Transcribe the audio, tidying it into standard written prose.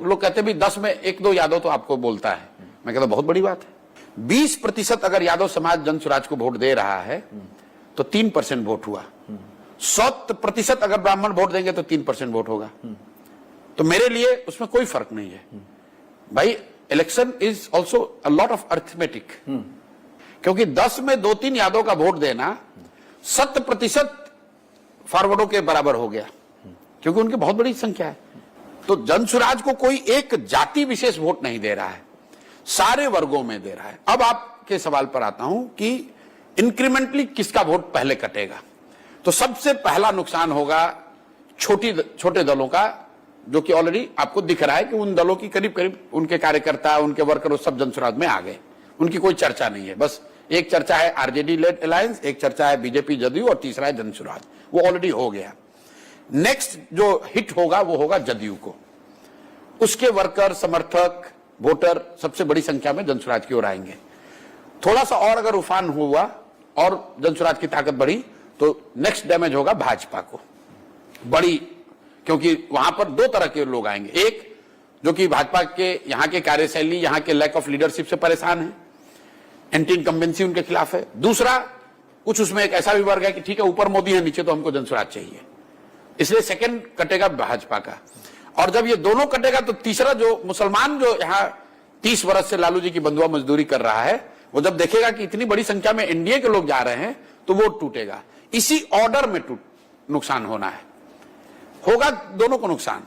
लोग कहते भी 10 में 1-2 यादव तो आपको बोलता है। मैं कहता बहुत बड़ी बात है। 20% अगर यादव समाज जन स्वराज को वोट दे रहा है तो 3% वोट हुआ। 100% अगर ब्राह्मण वोट देंगे तो 3% वोट होगा। तो मेरे लिए उसमें कोई फर्क नहीं है भाई। Election is also a lot of arithmetic, क्योंकि 10 में 2-3 यादव का वोट देना 100% फॉरवर्डों के बराबर हो गया, क्योंकि उनकी बहुत बड़ी संख्या है। तो जन स्वराज को कोई एक जाति विशेष वोट नहीं दे रहा है, सारे वर्गों में दे रहा है। अब आपके सवाल पर आता हूं कि इंक्रीमेंटली किसका वोट पहले कटेगा। तो सबसे पहला नुकसान होगा छोटे दलों का, जो कि ऑलरेडी आपको दिख रहा है कि उन दलों की करीब करीब उनके कार्यकर्ता, उनके वर्कर सब जन स्वराज में आ गए। उनकी कोई चर्चा नहीं है, बस एक चर्चा है आरजेडी लेड अलायंस, एक चर्चा है बीजेपी जदयू और तीसरा है जन स्वराज। वो ऑलरेडी हो गया। नेक्स्ट जो हिट होगा वो होगा जदयू को। उसके वर्कर, समर्थक, वोटर सबसे बड़ी संख्या में जन स्वराज की ओर आएंगे। थोड़ा सा और अगर उफान हुआ और जन स्वराज की ताकत बढ़ी तो नेक्स्ट डैमेज होगा भाजपा को बड़ी, क्योंकि वहां पर 2 तरह के लोग आएंगे। एक जो कि भाजपा के यहां के कार्यशैली, यहां के लैक ऑफ लीडरशिप से परेशान है, एंटी इनकम्बेंसी उनके खिलाफ है। दूसरा कुछ उसमें एक ऐसा भी वर्ग है कि ठीक है ऊपर मोदी है, नीचे तो हमको जन स्वराज चाहिए, इसलिए सेकंड कटेगा भाजपा का। और जब ये दोनों कटेगा तो तीसरा जो मुसलमान जो यहाँ 30 वर्ष से लालू जी की बंधुआ मजदूरी कर रहा है, वो जब देखेगा कि इतनी बड़ी संख्या में एनडीए के लोग जा रहे हैं तो वो टूटेगा। इसी ऑर्डर में नुकसान होना है, होगा दोनों को नुकसान।